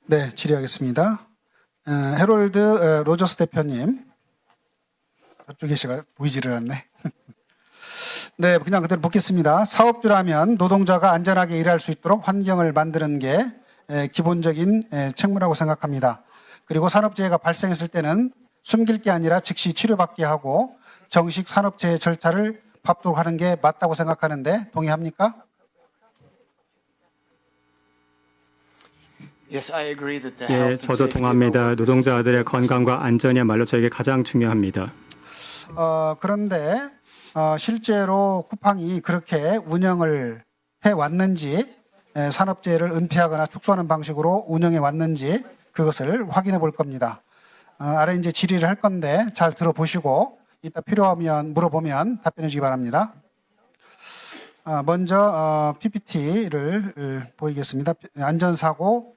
네, 질의하겠습니다. 해롤드 로저스 대표님. 저쪽에 제가 보이지를 않네. 네, 그냥 그대로 묻겠습니다. 사업주라면 노동자가 안전하게 일할 수 있도록 환경을 만드는 게 기본적인 책무라고 생각합니다. 그리고 산업재해가 발생했을 때는 숨길 게 아니라 즉시 치료받게 하고 정식 산업재해 절차를 밟도록 하는 게 맞다고 생각하는데 동의합니까? 예, 저도 동의합니다. 노동자들의 건강과 안전이야말로 저에게 가장 중요합니다. 그런데 실제로 쿠팡이 그렇게 운영을 해왔는지 산업재해를 은폐하거나 축소하는 방식으로 운영해 왔는지 그것을 확인해 볼 겁니다. 아래 이제 질의를 할 건데 잘 들어보시고 이따 필요하면 물어보면 답변해 주기 바랍니다. 먼저 PPT를 보이겠습니다. 안전사고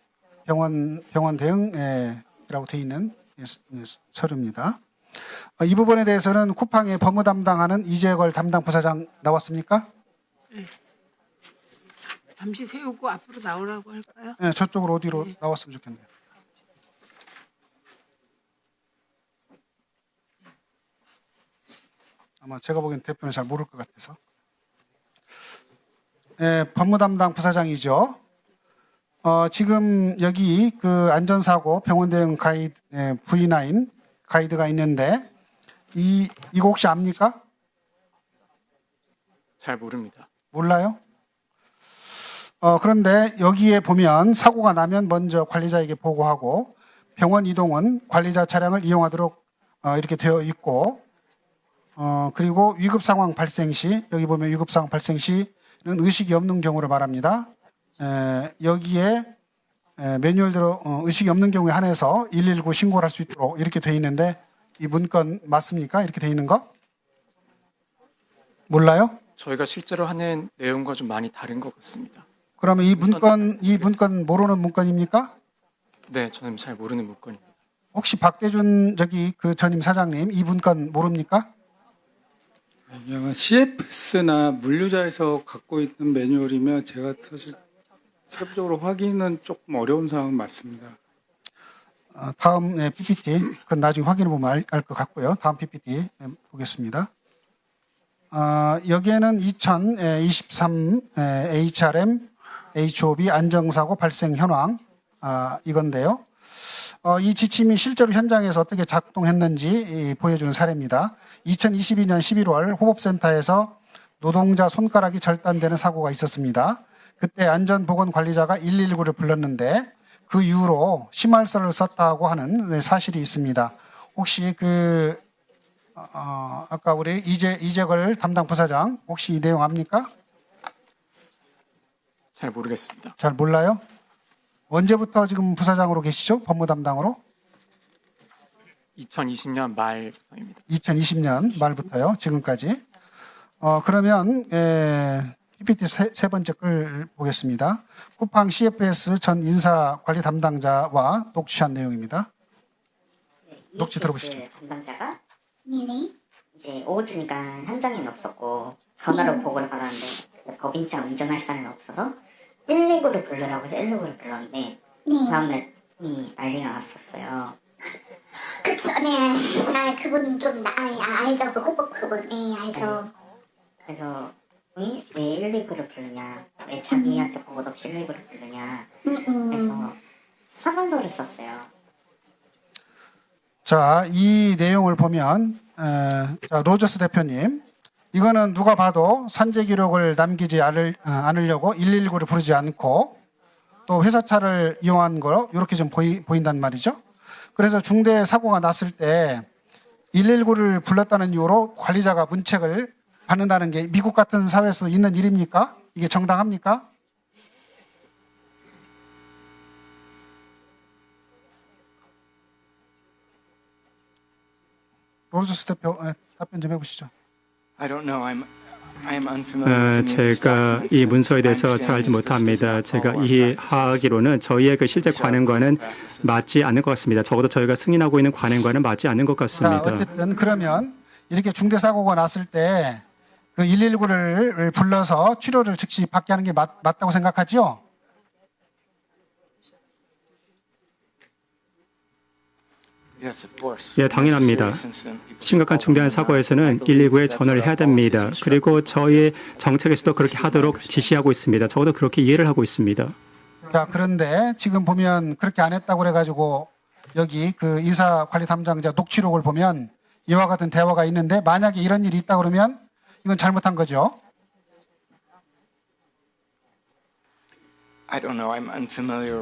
병원 대응이라고 되어 있는 서류입니다. 이 부분에 대해서는 쿠팡의 법무 담당하는 이재걸 담당 부사장 나왔습니까? 네. 잠시 세우고 앞으로 나오라고 할까요? 네, 저쪽으로 어디로 네. 나왔으면 좋겠네요. 아마 제가 보기엔 대표는 잘 모를 것 같아서. 네, 법무 담당 부사장이죠. 지금 여기 그 안전사고 병원 대응 가이드 V9 가이드가 있는데 이거 혹시 압니까? 잘 모릅니다. 몰라요? 그런데 여기에 보면 사고가 나면 먼저 관리자에게 보고하고 병원 이동은 관리자 차량을 이용하도록 이렇게 되어 있고 그리고 위급 상황 발생 시 여기 보면 위급 상황 발생 시는 의식이 없는 경우를 말합니다. 여기에 매뉴얼대로 의식이 없는 경우에 한해서 119 신고를 할 수 있도록 이렇게 되어 있는데 이 문건 맞습니까? 이렇게 되어 있는 거? 몰라요? 저희가 실제로 하는 내용과 좀 많이 다른 것 같습니다. 그러면 이 문건 모르는 문건입니까? 네, 저는 잘 모르는 문건입니다. 혹시 박대준 그 전임 사장님 이 문건 모릅니까? CFS나 물류자에서 갖고 있는 매뉴얼이면 제가 사실 세부적으로 확인은 조금 어려운 상황은 맞습니다. 다음 PPT 그건 나중에 확인해 보면 알 것 같고요. 다음 PPT 보겠습니다. 여기에는 2023 HRM HOB 안정사고 발생 현황 이건데요. 이 지침이 실제로 현장에서 어떻게 작동했는지 보여주는 사례입니다. 2022년 11월 호법센터에서 노동자 손가락이 절단되는 사고가 있었습니다. 그때 안전보건관리자가 119를 불렀는데 그 이후로 심할서를 썼다고 하는 사실이 있습니다. 혹시 아까 우리 이재걸 담당 부사장 혹시 이 내용 압니까? 잘 모르겠습니다. 잘 몰라요? 언제부터 지금 부사장으로 계시죠? 법무 담당으로? 2020년 말입니다. 2020년 말부터요. 지금까지. 그러면 PPT 세 번째 글 보겠습니다. 쿠팡 CFS 전 인사관리 담당자와 녹취한 내용입니다. 녹취 들어보시죠. 담당자가 이제 오후니까 현장에는 없었고 전화로 보고를 받았는데 법인차 운전할 사람이 없어서 119를 부르라고 해서 119를 불렀는데 다음날 난리가 났었어요. 그쵸, 네. 그분 좀 알죠. 그 호법 그분, 알죠. 그래서 왜 119를 부르냐, 왜 자기한테 보고도 없이 119를 부르냐, 그래서 사건서를 썼어요. 자, 이 내용을 보면 로저스 대표님, 이거는 누가 봐도 산재 기록을 남기지 않으려고 119를 부르지 않고 또 회사차를 이용한 거 이렇게 좀 보인단 말이죠. 그래서 중대 사고가 났을 때 119를 불렀다는 이유로 관리자가 문책을 받는다는 게 미국 같은 사회에서 있는 일입니까? 이게 정당합니까? 로저스 대표 답변 좀 해보시죠. 제가 이 문서에 대해서 잘 알지 못합니다. 제가 이해하기로는 저희의 그 실제 관행과는 맞지 않는 것 같습니다. 적어도 저희가 승인하고 있는 관행과는 맞지 않는 것 같습니다. 자, 어쨌든 그러면 이렇게 중대 사고가 났을 때 그 119를 불러서 치료를 즉시 받게 하는 게 맞다고 생각하죠? 예, 당연합니다. 심각한 중대한 사고에서는 119에 전화를 해야 됩니다. 그리고 저희의 정책에서도 그렇게 하도록 지시하고 있습니다. 적어도 그렇게 이해를 하고 있습니다. 자, 그런데 지금 보면 그렇게 안 했다고 그래가지고 여기 그 인사관리 담당자 녹취록을 보면 이와 같은 대화가 있는데 만약에 이런 일이 있다 그러면 이건 잘못한 거죠.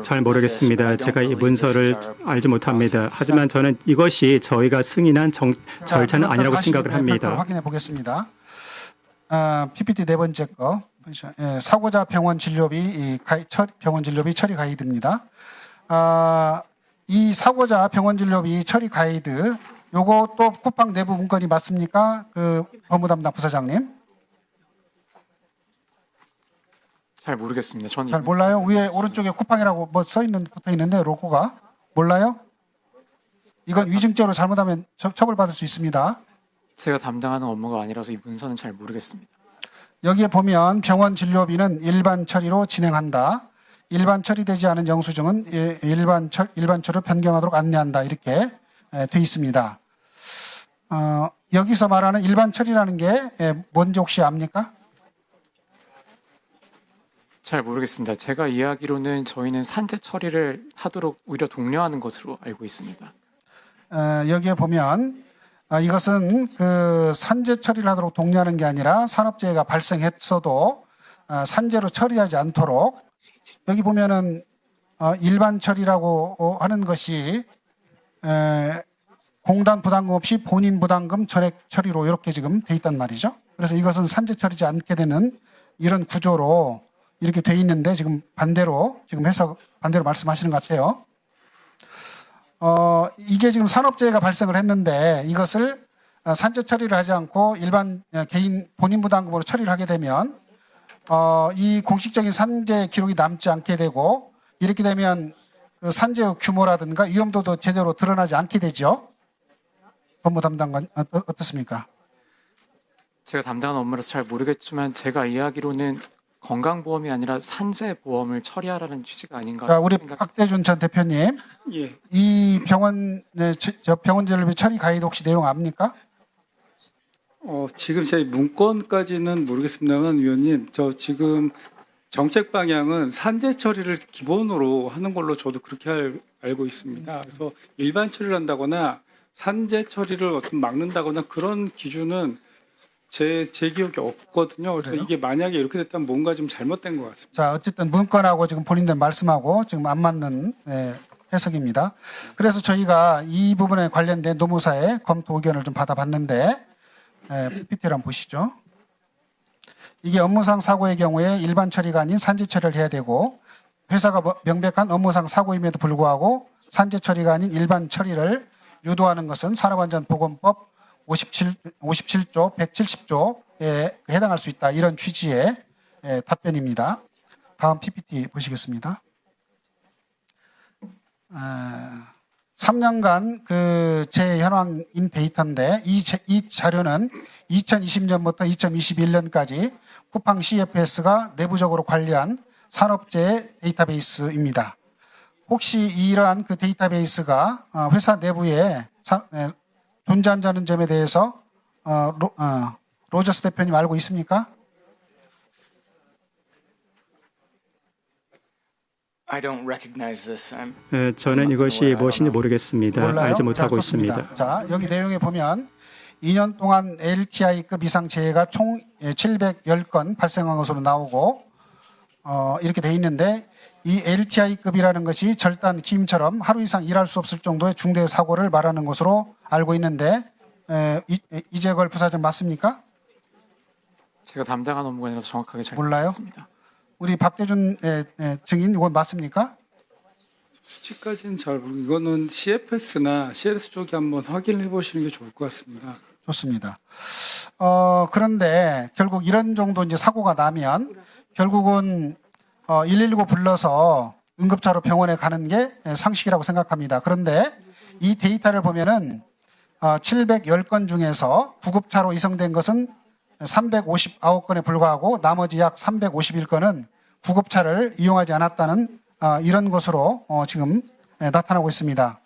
잘 모르겠습니다. 제가 이 문서를 알지 못합니다. 하지만 저는 이것이 저희가 승인한 절차는 아니라고 생각을 합니다. 확인해 보겠습니다. PPT 네 번째 거. 예, 사고자 병원 진료비 병원 진료비 처리 가이드입니다. 이 사고자 병원 진료비 처리 가이드 요거 또 쿠팡 내부 문건이 맞습니까? 그 법무 담당 부사장님. 잘 모르겠습니다. 저는 잘 몰라요? 위에 오른쪽에 쿠팡이라고 뭐 붙어 있는데 로고가 몰라요? 이건 위증죄로 잘못하면 처벌받을 수 있습니다. 제가 담당하는 업무가 아니라서 이 문서는 잘 모르겠습니다. 여기에 보면 병원 진료비는 일반 처리로 진행한다. 일반 처리되지 않은 영수증은 일반 처리로 변경하도록 안내한다. 이렇게 돼 있습니다. 여기서 말하는 일반 처리라는 게 뭔지 혹시 압니까? 잘 모르겠습니다. 제가 이해하기로는 저희는 산재 처리를 하도록 오히려 독려하는 것으로 알고 있습니다. 여기에 보면 이것은 그 산재 처리를 하도록 독려하는 게 아니라 산업재해가 발생했어도 산재로 처리하지 않도록 여기 보면은 일반 처리라고 하는 것이 공단 부담금 없이 본인 부담금 전액 처리로 이렇게 지금 돼 있단 말이죠. 그래서 이것은 산재 처리지 않게 되는 이런 구조로 이렇게 돼 있는데 지금 반대로 말씀하시는 것 같아요. 이게 지금 산업재해가 발생을 했는데 이것을 산재 처리를 하지 않고 일반 개인 본인 부담금으로 처리를 하게 되면 이 공식적인 산재 기록이 남지 않게 되고 이렇게 되면 그 산재의 규모라든가 위험도도 제대로 드러나지 않게 되죠. 법무 담당관 어떻습니까? 제가 담당하는 업무라서 잘 모르겠지만 제가 이해하기로는 건강보험이 아니라 산재보험을 처리하라는 취지가 아닌가. 자, 우리 박대준 전 대표님, 예. 이 병원 진료비 처리 가이드 혹시 내용 압니까? 지금 제 문건까지는 모르겠습니다만 위원님, 저 지금 정책 방향은 산재 처리를 기본으로 하는 걸로 저도 그렇게 알고 있습니다. 그래서 일반 처리를 한다거나 산재 처리를 어떤 막는다거나 그런 기준은 제 기억에 없거든요. 그래서 그래요? 이게 만약에 이렇게 됐다면 뭔가 좀 잘못된 것 같습니다. 자, 어쨌든 문건하고 지금 본인들 말씀하고 지금 안 맞는 해석입니다. 그래서 저희가 이 부분에 관련된 노무사의 검토 의견을 좀 받아봤는데 PPT를 한번 보시죠. 이게 업무상 사고의 경우에 일반 처리가 아닌 산재 처리를 해야 되고 회사가 명백한 업무상 사고임에도 불구하고 산재 처리가 아닌 일반 처리를 유도하는 것은 산업안전보건법 57조 170조에 해당할 수 있다. 이런 취지의 답변입니다. 다음 PPT 보시겠습니다. 3년간 그 재현황인 데이터인데 이 자료는 2020년부터 2021년까지 쿠팡 CFS가 내부적으로 관리한 산업재해 데이터베이스입니다. 혹시 이러한 그 데이터베이스가 회사 내부에 존재한다는 점에 대해서 로저스 대표님 알고 있습니까? 저는 이것이 무엇인지 모르겠습니다. 몰라요? 알지 못하고 자, 좋습니다. 있습니다. 자, 여기 내용에 보면 2년 동안 LTI급 이상 재해가 총 710건 발생한 것으로 나오고 이렇게 돼 있는데 이 LTI급이라는 것이 절단 기임처럼 하루 이상 일할 수 없을 정도의 중대 사고를 말하는 것으로 알고 있는데 이재걸 부사장 맞습니까? 제가 담당하는 업무가 아니라서 정확하게 잘 몰라요? 모르겠습니다. 우리 박대준 증인 이건 맞습니까? 수치까지는 잘 모르고 이거는 CFS나 CS 쪽에 한번 확인을 해보시는 게 좋을 것 같습니다. 좋습니다. 그런데 결국 이런 정도 이제 사고가 나면 결국은 119 불러서 응급차로 병원에 가는 게 상식이라고 생각합니다. 그런데 이 데이터를 보면은 710건 중에서 구급차로 이송된 것은 359건에 불과하고 나머지 약 351건은 구급차를 이용하지 않았다는 이런 것으로 지금 나타나고 있습니다.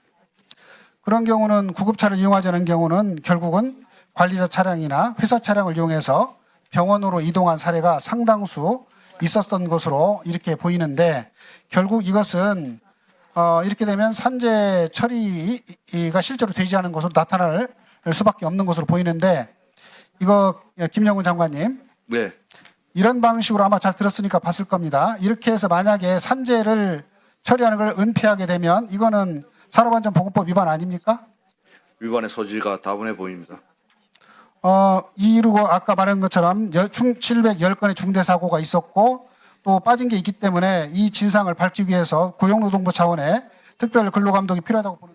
그런 경우는 구급차를 이용하지 않은 경우는 결국은 관리자 차량이나 회사 차량을 이용해서 병원으로 이동한 사례가 상당수 있었던 것으로 이렇게 보이는데 결국 이것은 이렇게 되면 산재 처리가 실제로 되지 않은 것으로 나타날 수밖에 없는 것으로 보이는데 이거 김영훈 장관님 네. 이런 방식으로 아마 잘 들었으니까 봤을 겁니다. 이렇게 해서 만약에 산재를 처리하는 걸 은폐하게 되면 이거는 산업안전보건법 위반 아닙니까? 위반의 소지가 다분해 보입니다. 이르고 아까 말한 것처럼 710건의 중대사고가 있었고 또 빠진 게 있기 때문에 이 진상을 밝히기 위해서 고용노동부 차원의 특별 근로감독이 필요하다고 보는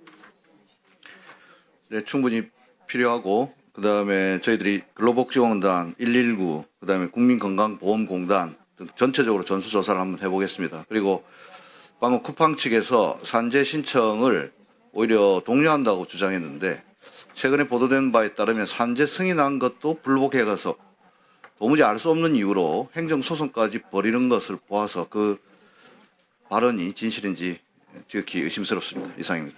네, 충분히 필요하고 그다음에 저희들이 근로복지공단 119 그다음에 국민건강보험공단 등 전체적으로 전수조사를 한번 해보겠습니다. 그리고 방금 쿠팡 측에서 산재 신청을 오히려 독려한다고 주장했는데 최근에 보도된 바에 따르면 산재 승인한 것도 불복해가서 도무지 알 수 없는 이유로 행정소송까지 벌이는 것을 보아서 그 발언이 진실인지 지극히 의심스럽습니다. 이상입니다.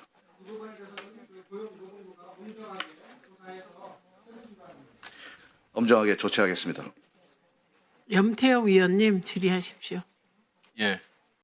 엄정하게 조치하겠습니다. 염태영 위원님 질의하십시오. 예,